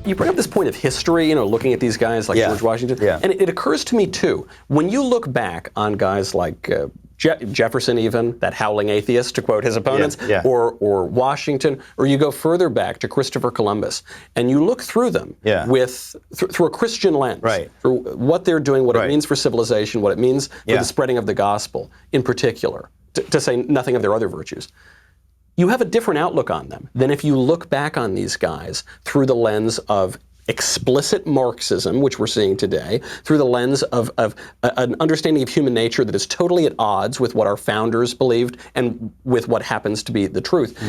You bring up this point of history, looking at these guys like George Washington, and it occurs to me too, when you look back on guys like Jefferson, even, that howling atheist, to quote his opponents, or Washington, or you go further back to Christopher Columbus, and you look through them through a Christian lens, through what they're doing, what it means for civilization, what it means for the spreading of the gospel, in particular, to say nothing of their other virtues. You have a different outlook on them than if you look back on these guys through the lens of explicit Marxism, which we're seeing today, through the lens of an understanding of human nature that is totally at odds with what our founders believed and with what happens to be the truth.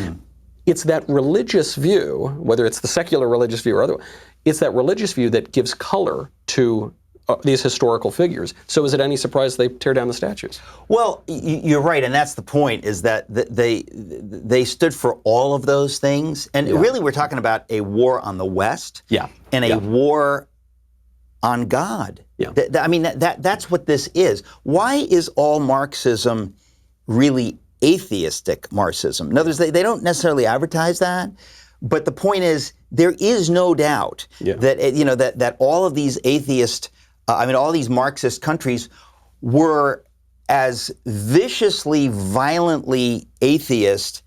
It's that religious view, whether it's the secular religious view or otherwise, it's that religious view that gives color to these historical figures. So is it any surprise they tear down the statues? Well, you're right, and that's the point, is that they stood for all of those things. And really, we're talking about a war on the West and a war on God. I mean, that's what this is. Why is all Marxism really atheistic Marxism? In other words, they don't necessarily advertise that. But the point is, there is no doubt that that all of these atheist all these Marxist countries were as viciously, violently atheist.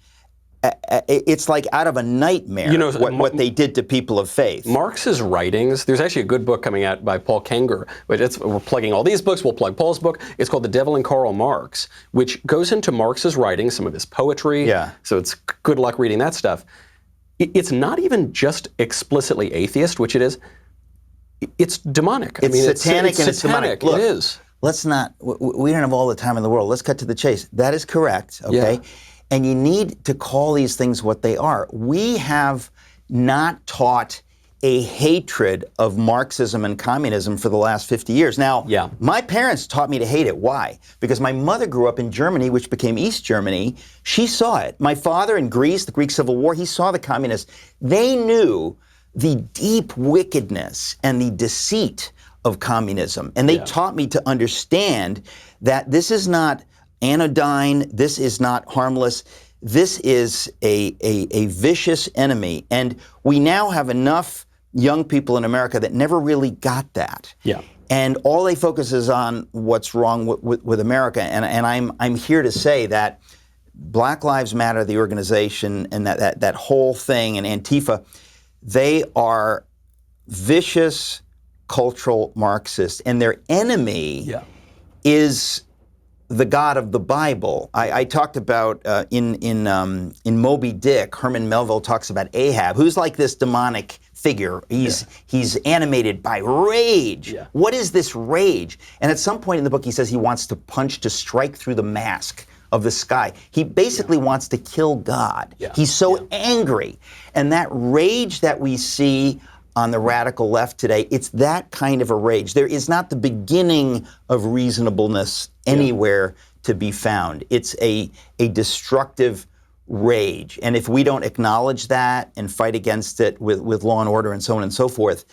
It's like out of a nightmare what they did to people of faith. Marx's writings, there's actually a good book coming out by Paul Kenger. We're plugging all these books. We'll plug Paul's book. It's called The Devil and Karl Marx, which goes into Marx's writings, some of his poetry. So it's good luck reading that stuff. It's not even just explicitly atheist, which it is. It's demonic. It's satanic and it's demonic. Look, it is. Let's not, we don't have all the time in the world. Let's cut to the chase. That is correct, okay? And you need to call these things what they are. We have not taught a hatred of Marxism and communism for the last 50 years. Now, my parents taught me to hate it. Why? Because my mother grew up in Germany, which became East Germany. She saw it. My father in Greece, the Greek Civil War, he saw the communists. They knew the deep wickedness and the deceit of communism. And they taught me to understand that this is not anodyne, this is not harmless, this is a vicious enemy. And we now have enough young people in America that never really got that. And all they focus is on what's wrong with America. And I'm here to say that Black Lives Matter, the organization, and that whole thing, and Antifa, they are vicious cultural Marxists, and their enemy is the God of the Bible. I talked about in Moby Dick, Herman Melville talks about Ahab, who's like this demonic figure. He's animated by rage. What is this rage? And at some point in the book, he says he wants to strike through the mask of the sky. He basically wants to kill God. He's so angry. And that rage that we see on the radical left today, it's that kind of a rage. There is not the beginning of reasonableness anywhere to be found. It's a destructive rage. And if we don't acknowledge that and fight against it with law and order and so on and so forth,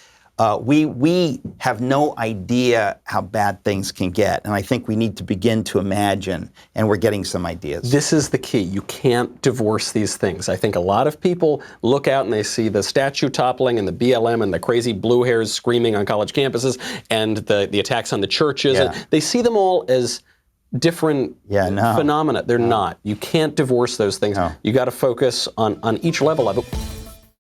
we have no idea how bad things can get. And I think we need to begin to imagine, and we're getting some ideas. This is the key. You can't divorce these things. I think a lot of people look out and they see the statue toppling and the BLM and the crazy blue hairs screaming on college campuses and the attacks on the churches. And they see them all as different phenomena. They're not. You can't divorce those things. You got to focus on each level of it.